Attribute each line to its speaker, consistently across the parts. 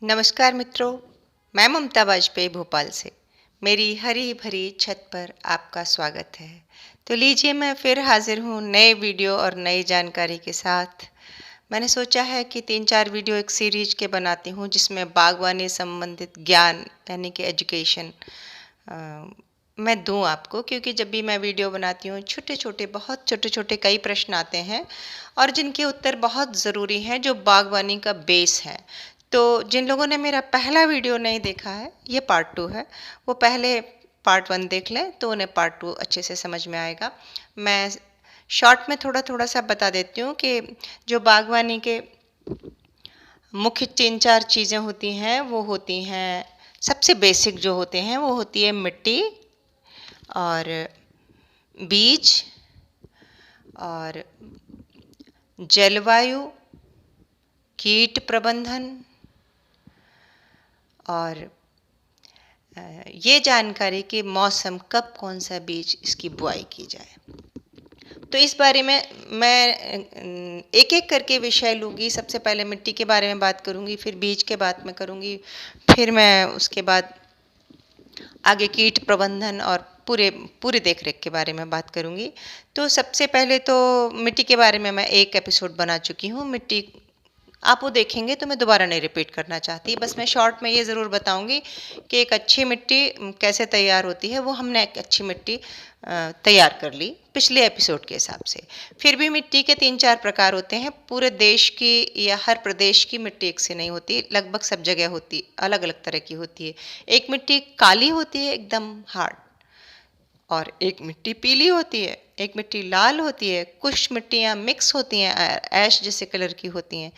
Speaker 1: नमस्कार मित्रों, मैं ममता वाजपेयी भोपाल से। मेरी हरी भरी छत पर आपका स्वागत है। तो लीजिए मैं फिर हाजिर हूँ नए वीडियो और नई जानकारी के साथ। मैंने सोचा है कि 3-4 वीडियो एक सीरीज के बनाती हूँ जिसमें बागवानी संबंधित ज्ञान यानी कि एजुकेशन मैं दूँ आपको, क्योंकि जब भी मैं वीडियो बनाती हूँ छोटे-छोटे बहुत छोटे-छोटे कई प्रश्न आते हैं और जिनके उत्तर बहुत ज़रूरी हैं, जो बागवानी का बेस है। तो जिन लोगों ने मेरा पहला वीडियो नहीं देखा है, ये पार्ट 2 है, वो पहले पार्ट 1 देख लें तो उन्हें पार्ट 2 अच्छे से समझ में आएगा। मैं शॉर्ट में थोड़ा-थोड़ा सा बता देती हूँ कि जो बागवानी के मुख्य 3-4 चीज़ें होती हैं, वो होती हैं, सबसे बेसिक जो होते हैं वो होती है मिट्टी और बीज और जलवायु, कीट प्रबंधन और ये जानकारी कि मौसम कब कौन सा बीज इसकी बुआई की जाए। तो इस बारे में मैं एक-एक करके विषय लूँगी। सबसे पहले मिट्टी के बारे में बात करूँगी, फिर बीज के बात में करूँगी, फिर मैं उसके बाद आगे कीट प्रबंधन और पूरे पूरी देख-रेख के बारे में बात करूँगी। तो सबसे पहले तो मिट्टी के बारे में मैं एक एपिसोड बना चुकी हूँ। मिट्टी आप वो देखेंगे तो मैं दोबारा नहीं रिपीट करना चाहती। बस मैं शॉर्ट में ये ज़रूर बताऊँगी कि एक अच्छी मिट्टी कैसे तैयार होती है, वो हमने एक अच्छी मिट्टी तैयार कर ली पिछले एपिसोड के हिसाब से। फिर भी मिट्टी के 3-4 प्रकार होते हैं। पूरे देश की या हर प्रदेश की मिट्टी एक सी नहीं होती, लगभग सब जगह होती, अलग-अलग तरह की होती है। एक मिट्टी काली होती है एकदम हार्ड, और एक मिट्टी पीली होती है, एक मिट्टी लाल होती है, कुछ मिट्टियाँ मिक्स होती हैं, ऐश जैसे कलर की होती हैं।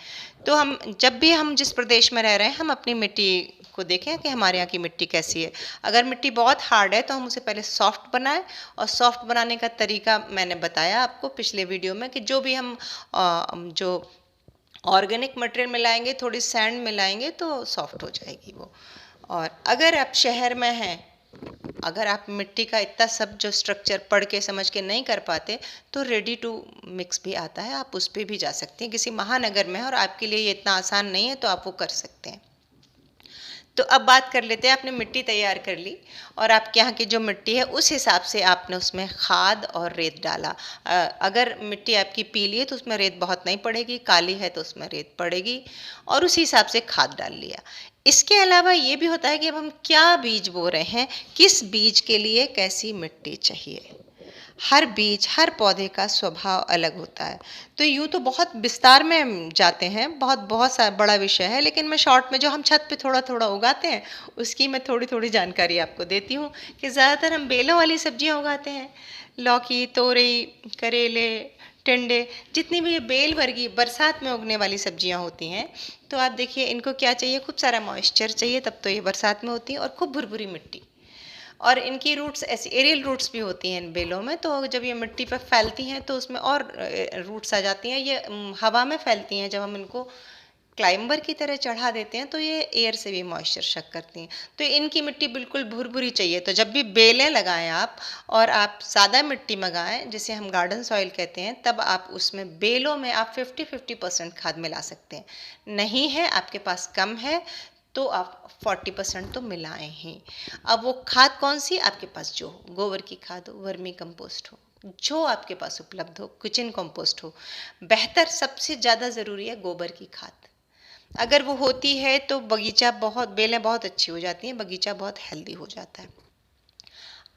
Speaker 1: तो हम जब भी हम जिस प्रदेश में रह रहे हैं, हम अपनी मिट्टी को देखें कि हमारे यहाँ की मिट्टी कैसी है। अगर मिट्टी बहुत हार्ड है तो हम उसे पहले सॉफ्ट बनाएं, और सॉफ्ट बनाने का तरीका मैंने बताया आपको पिछले वीडियो में कि जो भी हम जो ऑर्गेनिक मटेरियल मिलाएंगे, थोड़ी सैंड मिलाएंगे तो सॉफ्ट हो जाएगी वो। और अगर आप शहर में हैं, अगर आप मिट्टी का इतना सब जो स्ट्रक्चर पढ़ के समझ के नहीं कर पाते, तो रेडी टू मिक्स भी आता है, आप उस पर भी जा सकते हैं। किसी महानगर में है और आपके लिए ये इतना आसान नहीं है तो आप वो कर सकते हैं। तो अब बात कर लेते हैं, आपने मिट्टी तैयार कर ली और आपके यहाँ की जो मिट्टी है उस हिसाब से आपने उसमें खाद और रेत डाला। अगर मिट्टी आपकी पीली है तो उसमें रेत बहुत नहीं पड़ेगी, काली है तो उसमें रेत पड़ेगी, और उसी हिसाब से खाद डाल लिया। इसके अलावा ये भी होता है कि अब हम क्या बीज बो रहे हैं, किस बीज के लिए कैसी मिट्टी चाहिए। हर बीज, हर पौधे का स्वभाव अलग होता है। तो यूँ तो बहुत विस्तार में जाते हैं, बहुत बहुत सा बड़ा विषय है, लेकिन मैं शॉर्ट में जो हम छत पे थोड़ा-थोड़ा उगाते हैं, उसकी मैं थोड़ी-थोड़ी जानकारी आपको देती हूँ कि ज़्यादातर हम बेलों वाली सब्जियाँ उगाते हैं। लौकी, तोरई, करेले, टिंडे, जितनी भी ये बेल वर्गीय बरसात में उगने वाली सब्जियाँ होती हैं, तो आप देखिए इनको क्या चाहिए, खूब सारा मॉइस्चर चाहिए, तब तो ये बरसात में होती हैं, और खूब भुरभुरी मिट्टी। और इनकी रूट्स ऐसी एरियल रूट्स भी होती हैं इन बेलों में, तो जब ये मिट्टी पर फैलती हैं तो उसमें और रूट्स आ जाती हैं। ये हवा में फैलती हैं, जब हम इनको क्लाइंबर की तरह चढ़ा देते हैं तो ये एयर से भी मॉइस्चर शक करती हैं। तो इनकी मिट्टी बिल्कुल भुरभुरी चाहिए। तो जब भी बेलें लगाएं आप, और आप सादा मिट्टी मंगाएं जिसे हम गार्डन सॉइल कहते हैं, तब आप उसमें बेलों में आप 50-50% खाद मिला सकते हैं। नहीं है, आपके पास कम है, तो आप 40% तो मिलाएं ही। अब वो खाद कौन सी, आपके पास जो हो, गोबर की खाद हो, वर्मी कंपोस्ट हो, जो आपके पास उपलब्ध हो, किचन कंपोस्ट हो। बेहतर सबसे ज़्यादा ज़रूरी है गोबर की खाद। अगर वो होती है तो बगीचा बहुत, बेलें बहुत अच्छी हो जाती हैं, बगीचा बहुत हेल्दी हो जाता है।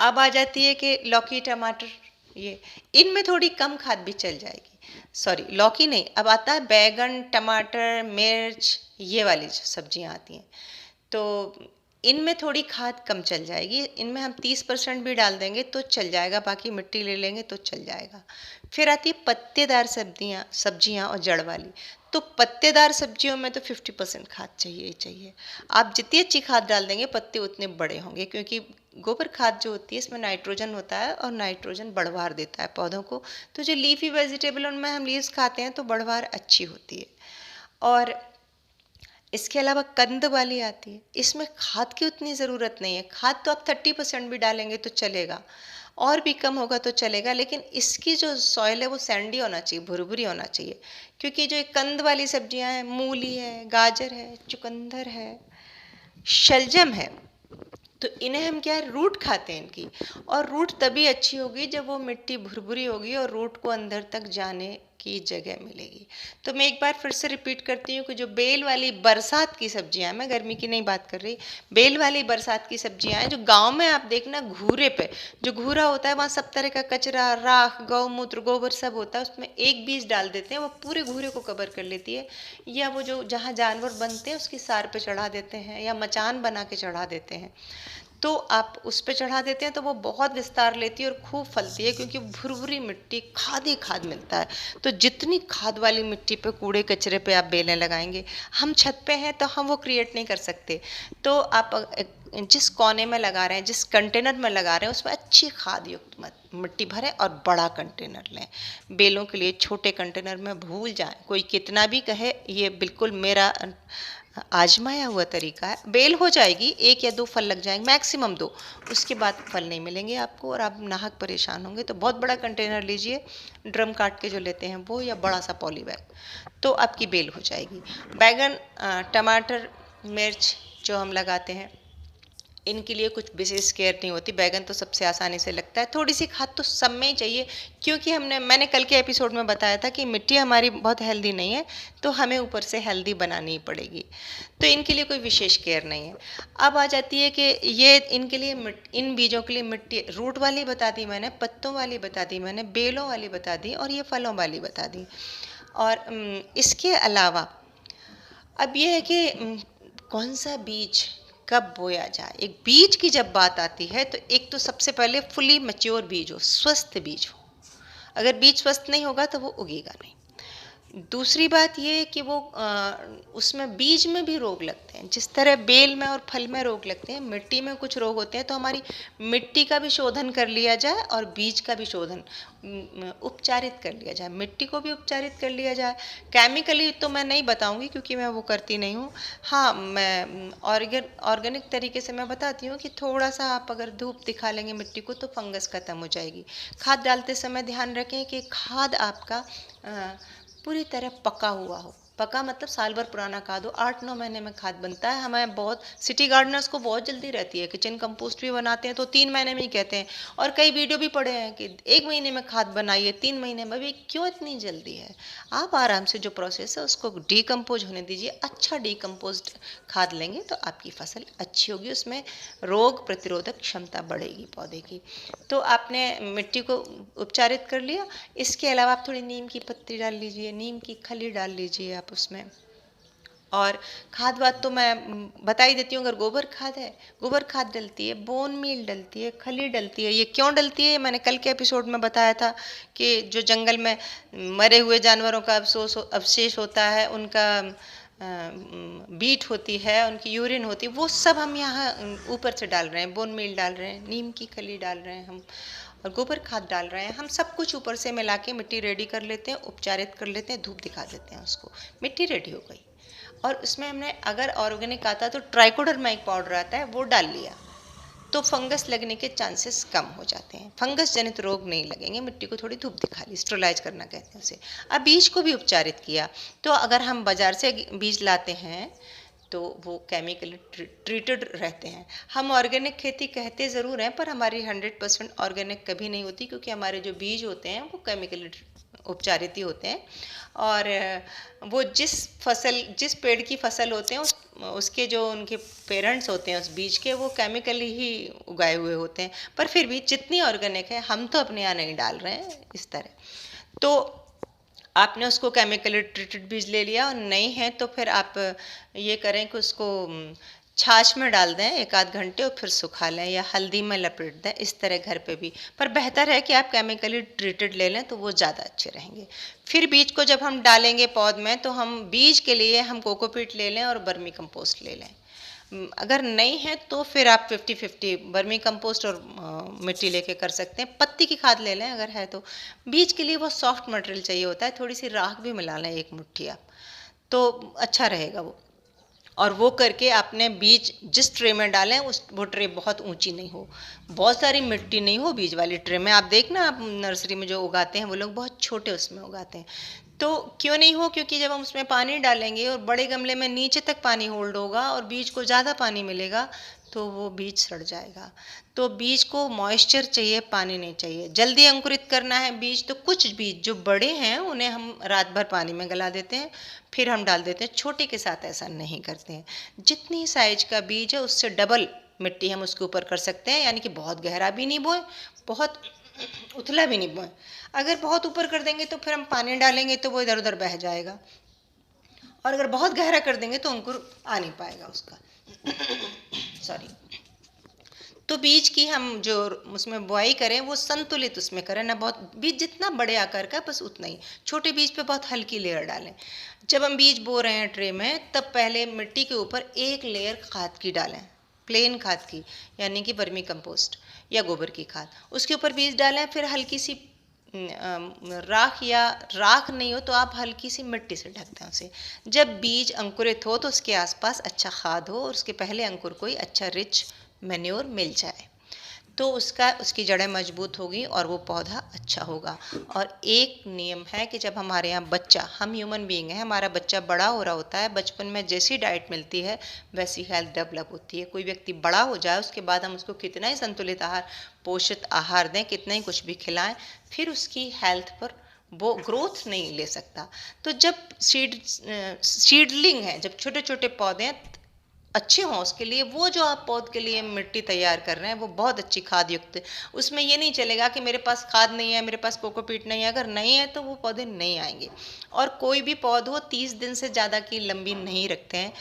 Speaker 1: अब आ जाती है कि लौकी, टमाटर, ये इनमें थोड़ी कम खाद भी चल जाएगी। सॉरी, लौकी नहीं, अब आता है बैगन, टमाटर, मिर्च, ये वाली जो सब्जियां आती हैं, तो इनमें थोड़ी खाद कम चल जाएगी। इनमें हम 30% भी डाल देंगे तो चल जाएगा, बाकी मिट्टी ले लेंगे तो चल जाएगा। फिर आती है पत्तेदार सब्जियां सब्जियां और जड़ वाली। तो पत्तेदार सब्जियों में तो 50% खाद चाहिए ही चाहिए। आप जितनी अच्छी खाद डाल देंगे पत्ते उतने बड़े होंगे, क्योंकि गोबर खाद जो होती है इसमें नाइट्रोजन होता है, और नाइट्रोजन बढ़वार देता है पौधों को। तो जो लीफी वेजिटेबल, उनमें हम लीव्स खाते हैं तो बढ़वार अच्छी होती है। और इसके अलावा कंद वाली आती है, इसमें खाद की उतनी ज़रूरत नहीं है। खाद तो आप 30% भी डालेंगे तो चलेगा। और भी कम होगा तो चलेगा, लेकिन इसकी जो सॉइल है वो सैंडी होना चाहिए, भुरभुरी होना चाहिए। क्योंकि जो कंद वाली सब्जियां हैं, मूली है, गाजर है, चुकंदर है, शलजम है, तो इन्हें हम क्या है, रूट खाते हैं इनकी। और रूट तभी अच्छी होगी जब वो मिट्टी भुरभुरी होगी और रूट को अंदर तक जाने की जगह मिलेगी। तो मैं एक बार फिर से रिपीट करती हूँ कि जो बेल वाली बरसात की सब्जियां हैं, मैं गर्मी की नहीं बात कर रही, बेल वाली बरसात की सब्जियां हैं, जो गांव में आप देखना घूरे पे जो घूरा होता है, वहाँ सब तरह का कचरा, राख, गौमूत्र, गोबर सब होता है, उसमें एक बीज डाल देते हैं, वो पूरे घूरे को कवर कर लेती है। या वो जो जहाँ जानवर बनते हैं उसकी सार पे चढ़ा देते हैं, या मचान बना के चढ़ा देते हैं, तो आप उस पे चढ़ा देते हैं तो वो बहुत विस्तार लेती है और खूब फलती है, क्योंकि भुरभुरी मिट्टी, खाद ही खाद मिलता है। तो जितनी खाद वाली मिट्टी पे, कूड़े कचरे पे आप बेलें लगाएंगे, हम छत पे हैं तो हम वो क्रिएट नहीं कर सकते। तो आप जिस कोने में लगा रहे हैं, जिस कंटेनर में लगा रहे हैं, उसमें अच्छी खाद युक्त मिट्टी भरें और बड़ा कंटेनर लें। बेलों के लिए छोटे कंटेनर में भूल जाएं, कोई कितना भी कहे, ये बिल्कुल मेरा आजमाया हुआ तरीका है। बेल हो जाएगी, 1 या 2 फल लग जाएंगे, मैक्सिमम 2, उसके बाद फल नहीं मिलेंगे आपको और आप नाहक परेशान होंगे। तो बहुत बड़ा कंटेनर लीजिए, ड्रम काट के जो लेते हैं वो, या बड़ा सा पॉली बैग, तो आपकी बेल हो जाएगी। बैगन, टमाटर, मिर्च जो हम लगाते हैं, इनके लिए कुछ विशेष केयर नहीं होती। बैगन तो सबसे आसानी से लगता है, थोड़ी सी खाद तो सब में ही चाहिए, क्योंकि मैंने कल के एपिसोड में बताया था कि मिट्टी हमारी बहुत हेल्दी नहीं है, तो हमें ऊपर से हेल्दी बनानी ही पड़ेगी। तो इनके लिए कोई विशेष केयर नहीं है। अब आ जाती है कि ये इनके लिए इन बीजों के लिए मिट्टी रूट वाली बता दी मैंने, पत्तों वाली बता दी मैंने, बेलों वाली बता दी, और ये फलों वाली बता दी। और इसके अलावा अब ये है कि कौन सा बीज कब बोया जाए। एक बीज की जब बात आती है तो एक तो सबसे पहले फुली मैच्योर बीज हो, स्वस्थ बीज हो। अगर बीज स्वस्थ नहीं होगा तो वो उगेगा नहीं। दूसरी बात ये कि वो उसमें बीज में भी रोग लगते हैं, जिस तरह बेल में और फल में रोग लगते हैं, मिट्टी में कुछ रोग होते हैं। तो हमारी मिट्टी का भी शोधन कर लिया जाए और बीज का भी शोधन उपचारित कर लिया जाए, मिट्टी को भी उपचारित कर लिया जाए। केमिकली तो मैं नहीं बताऊंगी क्योंकि मैं वो करती नहीं हूँ। हाँ, मैं ऑर्गेनिक तरीके से मैं बताती हूँ कि थोड़ा सा आप अगर धूप दिखा लेंगे मिट्टी को तो फंगस खत्म हो जाएगी। खाद डालते समय ध्यान रखें कि खाद आपका पूरी तरह पका हुआ हो। पका मतलब साल भर पुराना खाद हो, 8-9 महीने में खाद बनता है। हमें बहुत सिटी गार्डनर्स को बहुत जल्दी रहती है, किचन कंपोस्ट भी बनाते हैं तो 3 महीने में ही कहते हैं। और कई वीडियो भी पढ़े हैं कि 1 महीने में खाद बनाइए, 3 महीने में भी। क्यों इतनी जल्दी है? आप आराम से जो प्रोसेस है उसको डिकम्पोज होने दीजिए। अच्छा डिकम्पोज्ड खाद लेंगे तो आपकी फसल अच्छी होगी, उसमें रोग प्रतिरोधक क्षमता बढ़ेगी पौधे की। तो आपने मिट्टी को उपचारित कर लिया। इसके अलावा आप थोड़ी नीम की पत्ती डाल लीजिए, नीम की खली डाल लीजिए आप उसमें। और खाद वाद तो मैं बता ही देती हूँ। अगर गोबर खाद है, गोबर खाद डलती है, बोन मील डलती है, खली डलती है। ये क्यों डलती है मैंने कल के एपिसोड में बताया था कि जो जंगल में मरे हुए जानवरों का अवशेष होता है, उनका बीट होती है, उनकी यूरिन होती है, वो सब हम यहाँ ऊपर से डाल रहे हैं। बोन मील डाल रहे हैं, नीम की खली डाल रहे हैं हम, और गोबर खाद डाल रहे हैं हम। सब कुछ ऊपर से मिला के मिट्टी रेडी कर लेते हैं, उपचारित कर लेते हैं, धूप दिखा देते हैं उसको, मिट्टी रेडी हो गई। और उसमें हमने अगर ऑर्गेनिक आता तो ट्राइकोडर्मा एक पाउडर आता है, वो डाल लिया तो फंगस लगने के चांसेस कम हो जाते हैं। फंगस जनित रोग नहीं लगेंगे। मिट्टी को थोड़ी धूप दिखा ली, स्टेरलाइज करना कहते हैं उसे। अब बीज को भी उपचारित किया। तो अगर हम बाजार से बीज लाते हैं तो वो केमिकली ट्रीटेड रहते हैं। हम ऑर्गेनिक खेती कहते ज़रूर हैं, पर हमारी 100% ऑर्गेनिक कभी नहीं होती, क्योंकि हमारे जो बीज होते हैं वो केमिकली उपचारित ही होते हैं। और वो जिस पेड़ की फसल होते हैं उसके जो उनके पेरेंट्स होते हैं उस बीज के, वो केमिकली ही उगाए हुए होते हैं। पर फिर भी जितनी ऑर्गेनिक है, हम तो अपने यहाँ नहीं डाल रहे हैं इस तरह। तो आपने उसको केमिकली ट्रीटेड बीज ले लिया, और नहीं है तो फिर आप ये करें कि उसको छाछ में डाल दें 1-8 घंटे और फिर सुखा लें, या हल्दी में लपेट दें, इस तरह घर पे भी। पर बेहतर है कि आप केमिकली ट्रीटेड ले लें तो वो ज़्यादा अच्छे रहेंगे। फिर बीज को जब हम डालेंगे पौध में, तो हम बीज के लिए हम कोकोपीट ले लें और वर्मी कंपोस्ट ले लें। अगर नहीं है तो फिर आप 50-50 वर्मी कंपोस्ट और मिट्टी लेके कर सकते हैं। पत्ती की खाद ले लें अगर है तो। बीज के लिए वो सॉफ्ट मटेरियल चाहिए होता है, थोड़ी सी राख भी मिला लें 1 मुट्ठी आप, तो अच्छा रहेगा वो। और वो करके आपने बीज जिस ट्रे में डालें वो ट्रे बहुत ऊंची नहीं हो, बहुत सारी मिट्टी नहीं हो बीज वाली ट्रे में। आप देखना, आप नर्सरी में जो उगाते हैं वो लोग बहुत छोटे उसमें उगाते हैं। तो क्यों नहीं हो, क्योंकि जब हम उसमें पानी डालेंगे और बड़े गमले में नीचे तक पानी होल्ड होगा और बीज को ज़्यादा पानी मिलेगा तो वो बीज सड़ जाएगा। तो बीज को मॉइस्चर चाहिए, पानी नहीं चाहिए। जल्दी अंकुरित करना है बीज तो कुछ बीज जो बड़े हैं उन्हें हम रात भर पानी में गला देते हैं, फिर हम डाल देते हैं। छोटे के साथ ऐसा नहीं करते हैं। जितनी साइज का बीज है उससे डबल मिट्टी हम उसके ऊपर कर सकते हैं, यानी कि बहुत गहरा भी नहीं बोए, बहुत उथला भी नहीं बोए। अगर बहुत ऊपर कर देंगे तो फिर हम पानी डालेंगे तो वो इधर उधर बह जाएगा, और अगर बहुत गहरा कर देंगे तो अंकुर आ नहीं पाएगा उसका। सॉरी। तो बीज की हम जो उसमें बुआई करें वो संतुलित उसमें करें ना, बहुत बीज जितना बड़े आकार का बस उतना ही। छोटे बीज पे बहुत हल्की लेयर डालें। जब हम बीज बो रहे हैं ट्रे में तब पहले मिट्टी के ऊपर एक लेयर खाद की डालें, प्लेन खाद की, यानी कि वर्मी कंपोस्ट या गोबर की खाद। उसके ऊपर बीज डालें, फिर हल्की सी राख, या राख नहीं हो तो आप हल्की सी मिट्टी से ढक दें उसे। जब बीज अंकुरित हो तो उसके आसपास अच्छा खाद हो और उसके पहले अंकुर कोई अच्छा रिच मैन्योर मिल जाए, तो उसकी जड़ें मजबूत होगी और वो पौधा अच्छा होगा। और एक नियम है कि जब हमारे यहाँ बच्चा, हम ह्यूमन बीइंग हैं, हमारा बच्चा बड़ा हो रहा होता है, बचपन में जैसी डाइट मिलती है वैसी हेल्थ डेवलप होती है। कोई व्यक्ति बड़ा हो जाए उसके बाद हम उसको कितना ही संतुलित आहार, पोषित आहार दें, कितना ही कुछ भी खिलाएं, फिर उसकी हेल्थ पर वो ग्रोथ नहीं ले सकता। तो जब सीडलिंग है, जब छोटे छोटे पौधे अच्छे हों उसके लिए, वो जो आप पौध के लिए मिट्टी तैयार कर रहे हैं वो बहुत अच्छी खाद युक्त। उसमें ये नहीं चलेगा कि मेरे पास खाद नहीं है, मेरे पास कोकोपीट नहीं है। अगर नहीं है तो वो पौधे नहीं आएंगे। और कोई भी पौधो 30 दिन से ज़्यादा की लंबी नहीं रखते हैं,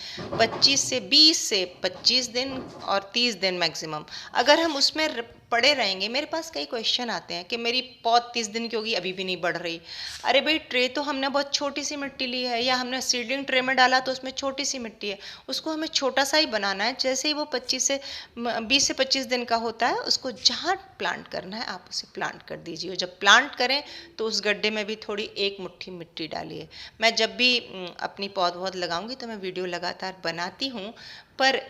Speaker 1: 20 से 25 दिन और 30 दिन मैक्सिमम। अगर हम उसमें पड़े रहेंगे, मेरे पास कई क्वेश्चन आते हैं कि मेरी पौध 30 दिन की होगी अभी भी नहीं बढ़ रही। अरे भाई, ट्रे तो हमने बहुत छोटी सी मिट्टी ली है, या हमने सीडलिंग ट्रे में डाला तो उसमें छोटी सी मिट्टी है, उसको हमें छोटा सा ही बनाना है। जैसे ही वो 20 से 25 दिन का होता है, उसको जहाँ प्लांट करना है आप उसे प्लांट कर दीजिए। और जब प्लांट करें तो उस गड्ढे में भी थोड़ी एक मुट्ठी मिट्टी डालिए। मैं जब भी अपनी पौध लगाऊंगी तो मैं वीडियो लगातार बनाती हूँ, पर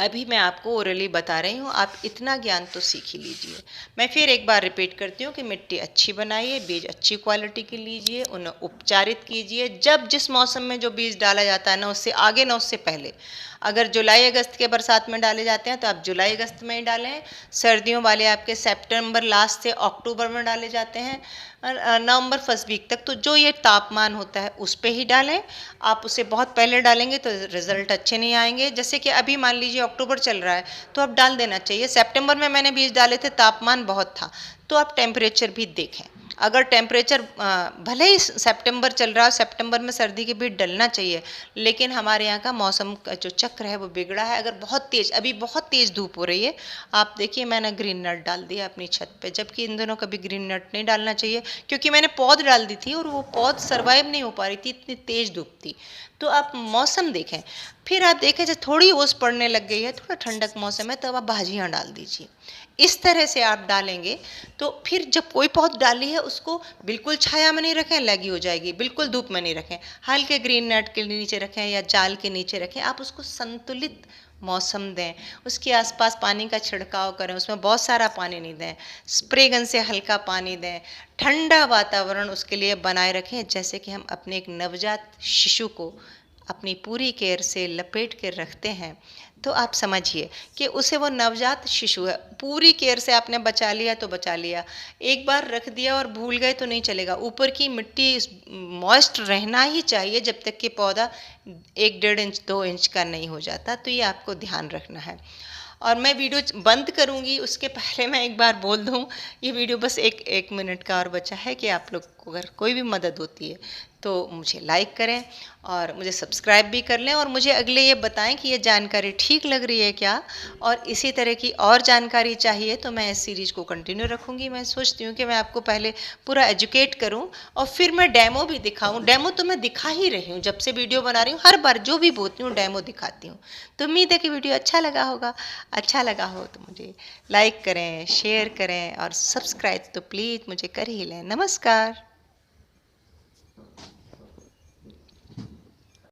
Speaker 1: अभी मैं आपको ओरली बता रही हूँ, आप इतना ज्ञान तो सीख ही लीजिए। मैं फिर एक बार रिपीट करती हूँ कि मिट्टी अच्छी बनाइए, बीज अच्छी क्वालिटी के लीजिए, उन्हें उपचारित कीजिए। जब जिस मौसम में जो बीज डाला जाता है, ना उससे आगे ना उससे पहले। अगर जुलाई अगस्त के बरसात में डाले जाते हैं तो आप जुलाई अगस्त में ही डालें। सर्दियों वाले आपके सितंबर लास्ट से अक्टूबर में डाले जाते हैं, नवंबर फर्स्ट वीक तक। तो जो ये तापमान होता है उस पे ही डालें। आप उसे बहुत पहले डालेंगे तो रिजल्ट अच्छे नहीं आएंगे। जैसे कि अभी मान लीजिए अक्टूबर चल रहा है तो आप डाल देना चाहिए। सितंबर में मैंने बीज डाले थे, तापमान बहुत था, तो आप टेम्परेचर भी देखें। अगर टेम्परेचर भले ही सितंबर चल रहा है, सितंबर में सर्दी के बीज डलना चाहिए, लेकिन हमारे यहाँ का मौसम का जो चक्र है वो बिगड़ा है। अगर बहुत तेज़, अभी बहुत तेज़ धूप हो रही है, आप देखिए मैंने ग्रीन नेट डाल दिया अपनी छत पे, जबकि इन दिनों कभी ग्रीन नेट नहीं डालना चाहिए, क्योंकि मैंने पौध डाल दी थी और वो पौध सर्वाइव नहीं हो पा रही थी, इतनी तेज़ धूप थी। तो आप मौसम देखें। फिर आप देखें जब थोड़ी ओस पड़ने लग गई है, थोड़ा ठंडक मौसम है, तब आप भाजियाँ डाल दीजिए। इस तरह से आप डालेंगे तो फिर जब कोई पौध डाली है उसको बिल्कुल छाया में नहीं रखें, लगी हो जाएगी। बिल्कुल धूप में नहीं रखें, हल्के ग्रीन नेट के नीचे रखें या जाल के नीचे रखें। आप उसको संतुलित मौसम दें, उसके आसपास पानी का छिड़काव करें, उसमें बहुत सारा पानी नहीं दें, स्प्रे गन से हल्का पानी दें। ठंडा वातावरण उसके लिए बनाए रखें, जैसे कि हम अपने एक नवजात शिशु को अपनी पूरी केयर से लपेट के रखते हैं। तो आप समझिए कि उसे वो नवजात शिशु है, पूरी केयर से आपने बचा लिया तो बचा लिया। एक बार रख दिया और भूल गए तो नहीं चलेगा। ऊपर की मिट्टी मॉइस्ट रहना ही चाहिए जब तक कि पौधा 1-1.5 इंच 2 इंच का नहीं हो जाता। तो ये आपको ध्यान रखना है। और मैं वीडियो बंद करूंगी उसके पहले मैं एक बार बोल दूं, ये वीडियो बस एक मिनट का और बचा है कि आप लोग को अगर कोई भी मदद होती है तो मुझे लाइक करें और मुझे सब्सक्राइब भी कर लें, और मुझे अगले ये बताएं कि ये जानकारी ठीक लग रही है क्या, और इसी तरह की और जानकारी चाहिए तो मैं इस सीरीज़ को कंटिन्यू रखूँगी। मैं सोचती हूँ कि मैं आपको पहले पूरा एजुकेट करूँ और फिर मैं डेमो भी दिखाऊँ। डेमो तो मैं दिखा ही रही हूँ, जब से वीडियो बना रही हूँ हर बार जो भी बोलती हूँ डेमो दिखाती हूँ। तो उम्मीद है कि वीडियो अच्छा लगा होगा। अच्छा लगा हो तो मुझे लाइक करें, शेयर करें और सब्सक्राइब तो प्लीज़ मुझे कर ही लें। नमस्कार।